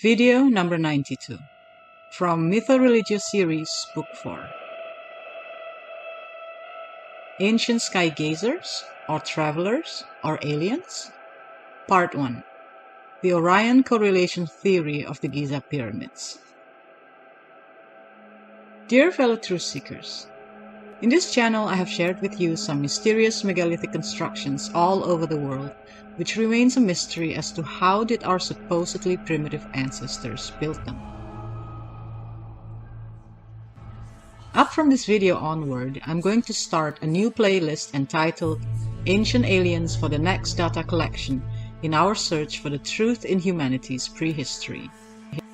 Video number 92 from MythoReligio series, Book 4. Ancient Sky Gazers, or Travelers, or Aliens? Part 1. The Orion Correlation Theory of the Giza Pyramids. Dear fellow truth seekers, in this channel I have shared with you some mysterious megalithic constructions all over the world, which remains a mystery as to how did our supposedly primitive ancestors build them. Up from this video onward, I'm going to start a new playlist entitled Ancient Aliens for the next data collection in our search for the truth in humanity's prehistory.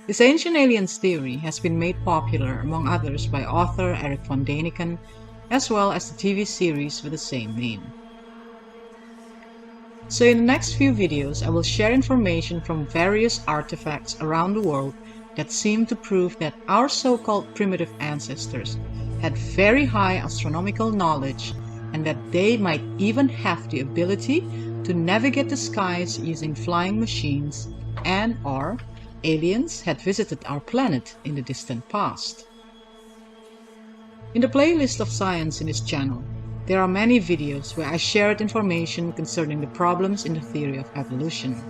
This ancient aliens theory has been made popular among others by author Eric von Däniken, as well as the TV series with the same name. So in the next few videos I will share information from various artifacts around the world that seem to prove that our so-called primitive ancestors had very high astronomical knowledge and that they might even have the ability to navigate the skies using flying machines and/or aliens had visited our planet in the distant past. In the playlist of science in this channel, there are many videos where I shared information concerning the problems in the theory of evolution.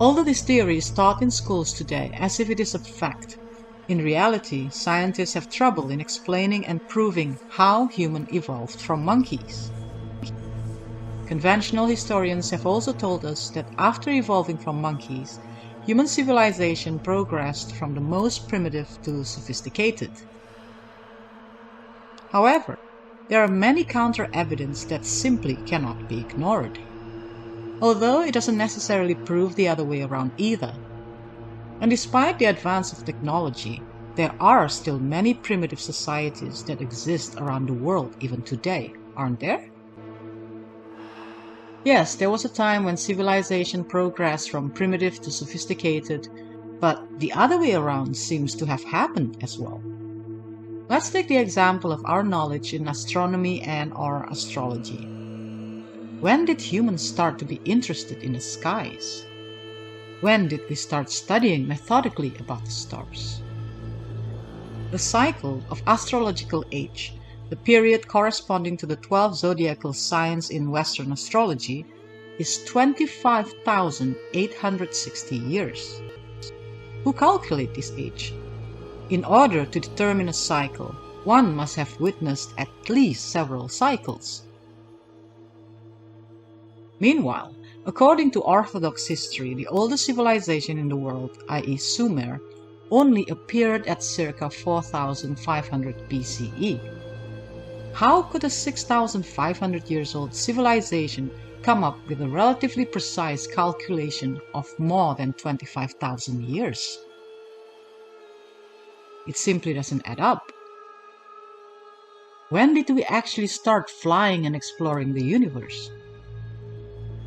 Although this theory is taught in schools today as if it is a fact, in reality scientists have trouble in explaining and proving how humans evolved from monkeys. Conventional historians have also told us that after evolving from monkeys, human civilization progressed from the most primitive to sophisticated. However, there are many counter-evidence that simply cannot be ignored, although it doesn't necessarily prove the other way around either. And despite the advance of technology, there are still many primitive societies that exist around the world even today, aren't there? Yes, there was a time when civilization progressed from primitive to sophisticated, but the other way around seems to have happened as well. Let's take the example of our knowledge in astronomy and/or astrology. When did humans start to be interested in the skies? When did we start studying methodically about the stars? The cycle of astrological age, the period corresponding to the 12 zodiacal signs in Western astrology, is 25,860 years. Who calculate this age? In order to determine a cycle, one must have witnessed at least several cycles. Meanwhile, according to Orthodox history, the oldest civilization in the world, i.e. Sumer, only appeared at circa 4500 BCE. How could a 6,500 years old civilization come up with a relatively precise calculation of more than 25,000 years? It simply doesn't add up. When did we actually start flying and exploring the universe?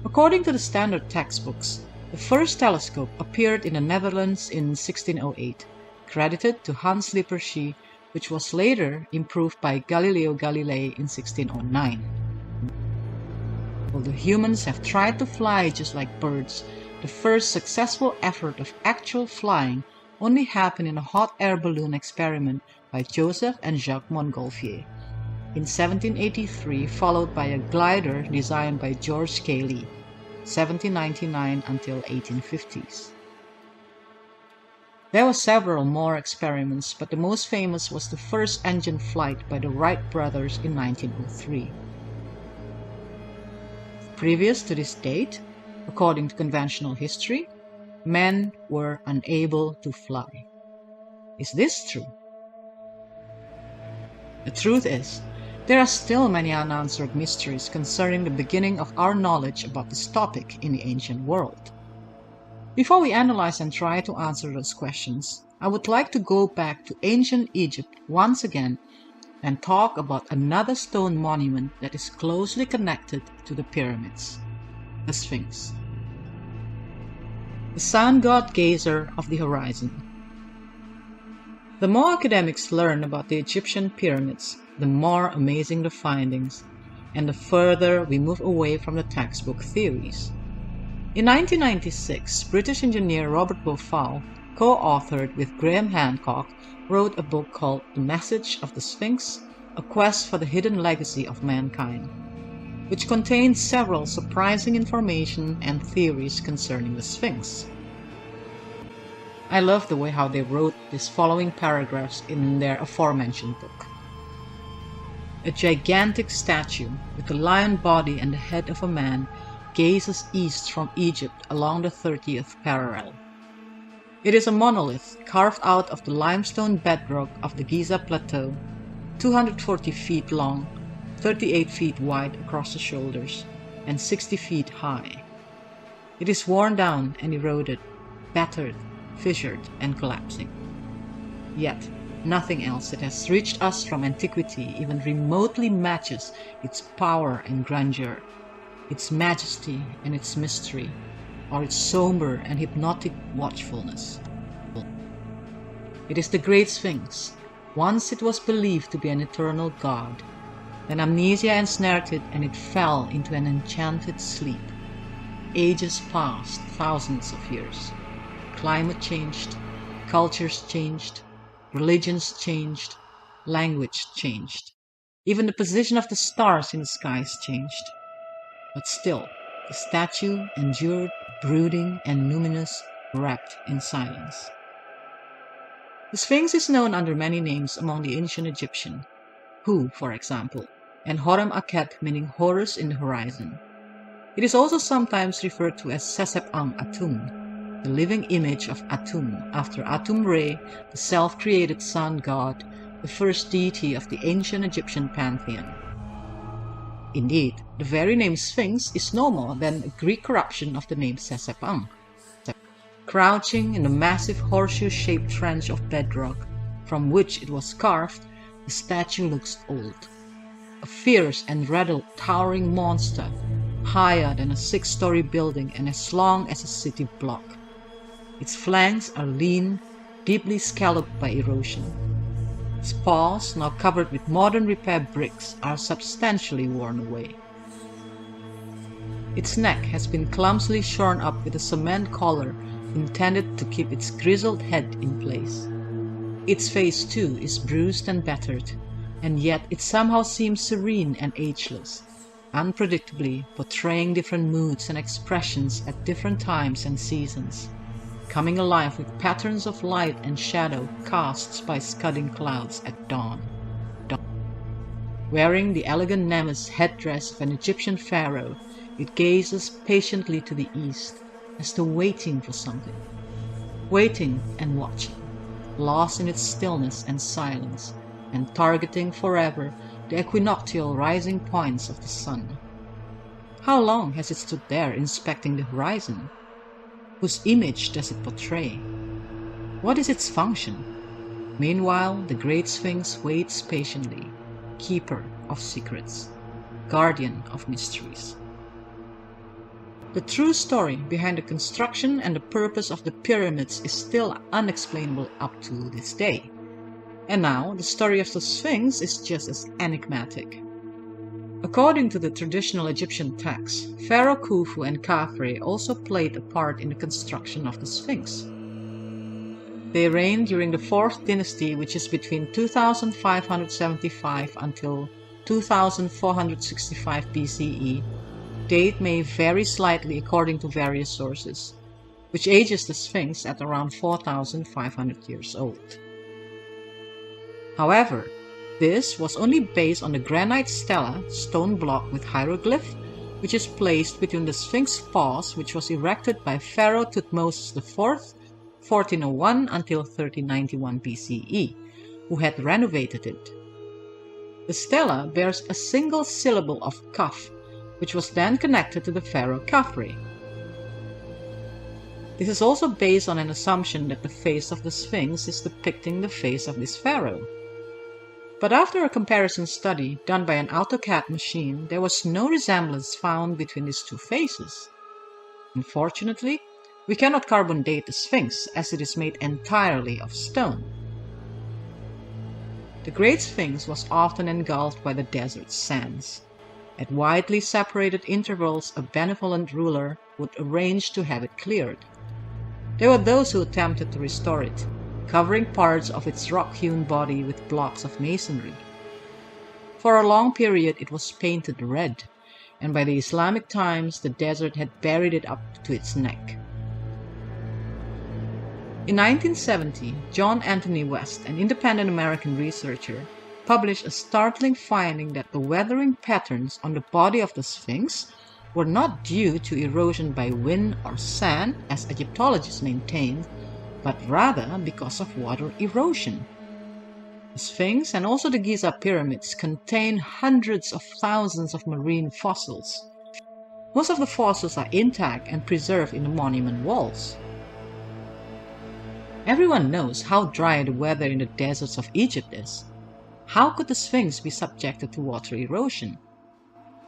According to the standard textbooks, the first telescope appeared in the Netherlands in 1608, credited to Hans Lippershey, which was later improved by Galileo Galilei in 1609. Although humans have tried to fly just like birds, the first successful effort of actual flying only happened in a hot air balloon experiment by Joseph and Jacques Montgolfier in 1783, followed by a glider designed by George Cayley, 1799 until 1850s. There were several more experiments, but the most famous was the first engine flight by the Wright brothers in 1903. Previous to this date, according to conventional history, men were unable to fly. Is this true? The truth is, there are still many unanswered mysteries concerning the beginning of our knowledge about this topic in the ancient world. Before we analyze and try to answer those questions, I would like to go back to ancient Egypt once again and talk about another stone monument that is closely connected to the pyramids, the Sphinx, the sun god gazer of the horizon. The more academics learn about the Egyptian pyramids, the more amazing the findings, and the further we move away from the textbook theories. In 1996, British engineer Robert Bofal, co-authored with Graham Hancock, wrote a book called The Message of the Sphinx, A Quest for the Hidden Legacy of Mankind, which contained several surprising information and theories concerning the Sphinx. I love the way how they wrote these following paragraphs in their aforementioned book. A gigantic statue with a lion body and the head of a man gazes east from Egypt along the 30th parallel. It is a monolith carved out of the limestone bedrock of the Giza plateau, 240 feet long, 38 feet wide across the shoulders, and 60 feet high. It is worn down and eroded, battered, fissured, and collapsing. Yet, nothing else that has reached us from antiquity even remotely matches its power and grandeur, its majesty and its mystery, or its somber and hypnotic watchfulness. It is the Great Sphinx. Once it was believed to be an eternal god. Then amnesia ensnared it and it fell into an enchanted sleep. Ages passed, thousands of years. Climate changed, cultures changed, religions changed, language changed. Even the position of the stars in the skies changed. But still, the statue endured, brooding and luminous, wrapped in silence. The Sphinx is known under many names among the ancient Egyptian, Hu, for example, and Horem Akhet, meaning Horus in the horizon. It is also sometimes referred to as Sesep-Ang Atum, the living image of Atum, after Atum-Re, the self-created sun god, the first deity of the ancient Egyptian pantheon. Indeed, the very name Sphinx is no more than a Greek corruption of the name Sesep-Ang. Crouching in the massive horseshoe-shaped trench of bedrock from which it was carved, the statue looks old. A fierce and red towering monster, higher than a 6-story building and as long as a city block. Its flanks are lean, deeply scalloped by erosion. Its paws, now covered with modern repair bricks, are substantially worn away. Its neck has been clumsily shorn up with a cement collar intended to keep its grizzled head in place. Its face, too, is bruised and battered, and yet it somehow seems serene and ageless, unpredictably portraying different moods and expressions at different times and seasons, coming alive with patterns of light and shadow cast by scudding clouds at dawn. Wearing the elegant Nemes headdress of an Egyptian pharaoh, it gazes patiently to the east, as though waiting for something. Waiting and watching, lost in its stillness and silence, and targeting forever the equinoctial rising points of the sun. How long has it stood there inspecting the horizon? Whose image does it portray? What is its function? Meanwhile, the Great Sphinx waits patiently, keeper of secrets, guardian of mysteries. The true story behind the construction and the purpose of the pyramids is still unexplainable up to this day. And now, the story of the Sphinx is just as enigmatic. According to the traditional Egyptian texts, Pharaoh Khufu and Khafre also played a part in the construction of the Sphinx. They reigned during the 4th dynasty, which is between 2575 until 2465 BCE. Date may vary slightly according to various sources, which ages the Sphinx at around 4,500 years old. However, this was only based on the granite stela, stone block with hieroglyph, which is placed between the Sphinx paws, which was erected by Pharaoh Thutmose IV, 1401 until 1391 BCE, who had renovated it. The stela bears a single syllable of Kaf, which was then connected to the pharaoh Khafre. This is also based on an assumption that the face of the Sphinx is depicting the face of this pharaoh. But after a comparison study done by an AutoCAD machine, there was no resemblance found between these two faces. Unfortunately, we cannot carbon date the Sphinx as it is made entirely of stone. The Great Sphinx was often engulfed by the desert sands. At widely separated intervals, a benevolent ruler would arrange to have it cleared. There were those who attempted to restore it, covering parts of its rock-hewn body with blocks of masonry. For a long period it was painted red, and by the Islamic times the desert had buried it up to its neck. In 1970, John Anthony West, an independent American researcher, published a startling finding that the weathering patterns on the body of the Sphinx were not due to erosion by wind or sand, as Egyptologists maintained, but rather because of water erosion. The Sphinx and also the Giza pyramids contain hundreds of thousands of marine fossils. Most of the fossils are intact and preserved in the monument walls. Everyone knows how dry the weather in the deserts of Egypt is. How could the Sphinx be subjected to water erosion?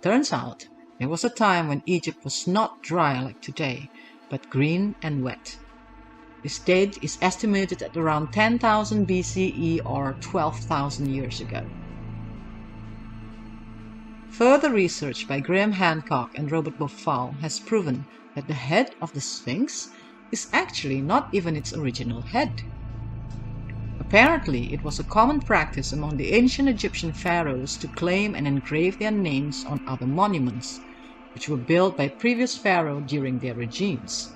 Turns out, there was a time when Egypt was not dry like today, but green and wet. This date is estimated at around 10,000 BCE or 12,000 years ago. Further research by Graham Hancock and Robert Bofal has proven that the head of the Sphinx is actually not even its original head. Apparently, it was a common practice among the ancient Egyptian pharaohs to claim and engrave their names on other monuments, which were built by previous pharaohs during their regimes.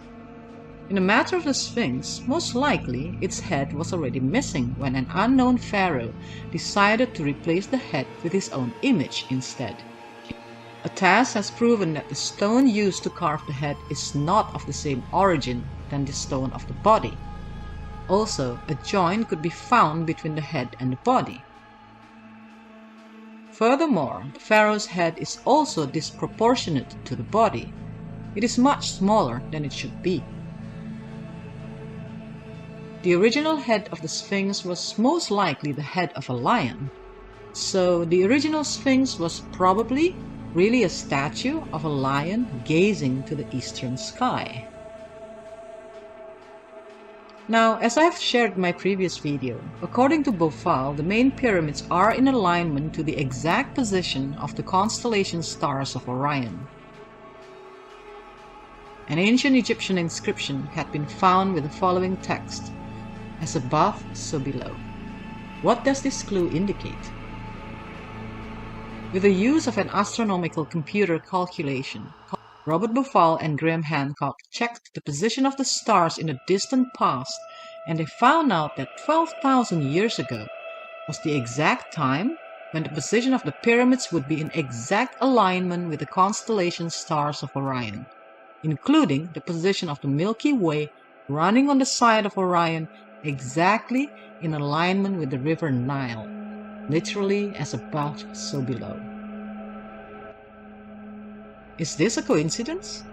In the matter of the Sphinx, most likely its head was already missing when an unknown pharaoh decided to replace the head with his own image instead. A test has proven that the stone used to carve the head is not of the same origin than the stone of the body. Also, a joint could be found between the head and the body. Furthermore, the pharaoh's head is also disproportionate to the body. It is much smaller than it should be. The original head of the Sphinx was most likely the head of a lion, so the original Sphinx was probably really a statue of a lion gazing to the eastern sky. Now, as I have shared in my previous video, according to Bofal, the main pyramids are in alignment to the exact position of the constellation stars of Orion. An ancient Egyptian inscription had been found with the following text: "As above, so below." What does this clue indicate? With the use of an astronomical computer calculation, Robert Bofal and Graham Hancock checked the position of the stars in the distant past, and they found out that 12,000 years ago was the exact time when the position of the pyramids would be in exact alignment with the constellation stars of Orion, including the position of the Milky Way running on the side of Orion exactly in alignment with the river Nile, literally as above, so below. Is this a coincidence?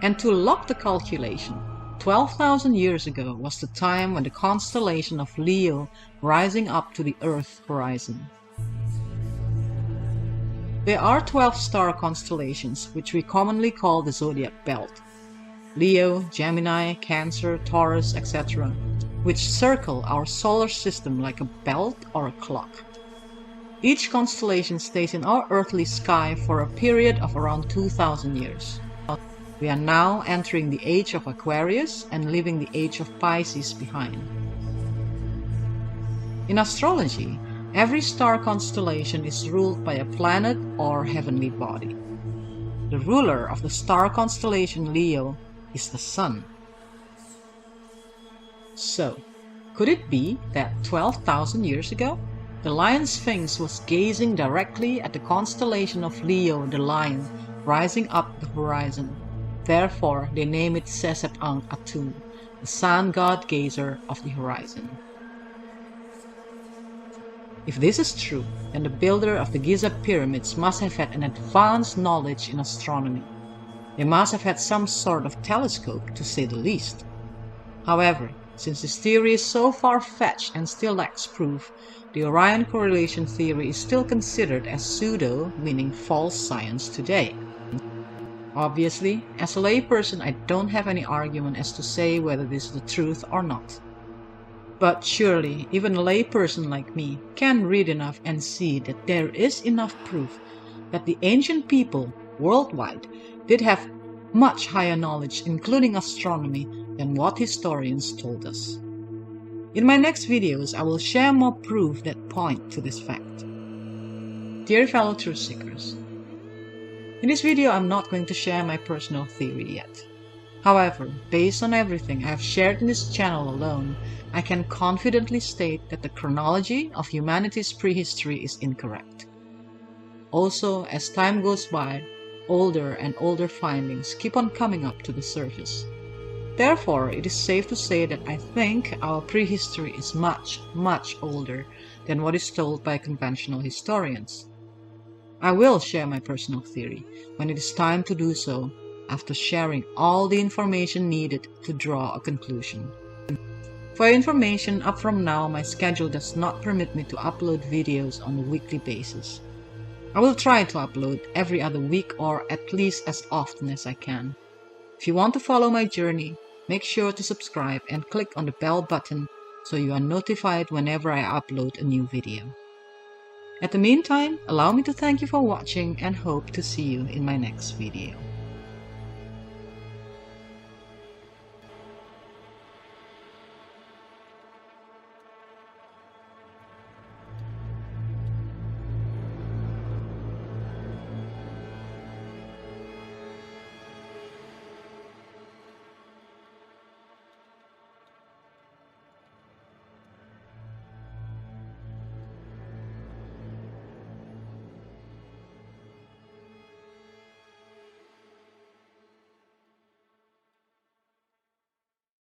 And to lock the calculation, 12,000 years ago was the time when the constellation of Leo rising up to the Earth horizon. There are 12 star constellations which we commonly call the zodiac belt: Leo, Gemini, Cancer, Taurus, etc., which circle our solar system like a belt or a clock. Each constellation stays in our earthly sky for a period of around 2,000 years. We are now entering the age of Aquarius and leaving the age of Pisces behind. In astrology, every star constellation is ruled by a planet or heavenly body. The ruler of the star constellation Leo is the Sun. So, could it be that 12,000 years ago, the lion Sphinx was gazing directly at the constellation of Leo the lion rising up the horizon? Therefore, they name it Sesep-ang-Atun, the sun god gazer of the horizon. If this is true, then the builder of the Giza pyramids must have had an advanced knowledge in astronomy. They must have had some sort of telescope, to say the least. However, since this theory is so far-fetched and still lacks proof, the Orion correlation theory is still considered as pseudo, meaning false science today. Obviously, as a layperson, I don't have any argument as to say whether this is the truth or not. But surely, even a layperson like me can read enough and see that there is enough proof that the ancient people worldwide did have much higher knowledge, including astronomy, than what historians told us. In my next videos, I will share more proof that point to this fact. Dear fellow truth seekers, in this video I'm not going to share my personal theory yet. However, based on everything I have shared in this channel alone, I can confidently state that the chronology of humanity's prehistory is incorrect. Also, as time goes by, older and older findings keep on coming up to the surface. Therefore, it is safe to say that I think our prehistory is much, much older than what is told by conventional historians. I will share my personal theory when it is time to do so, after sharing all the information needed to draw a conclusion. For your information, up from now, my schedule does not permit me to upload videos on a weekly basis. I will try to upload every other week or at least as often as I can. If you want to follow my journey, make sure to subscribe and click on the bell button so you are notified whenever I upload a new video. At the meantime, allow me to thank you for watching and hope to see you in my next video.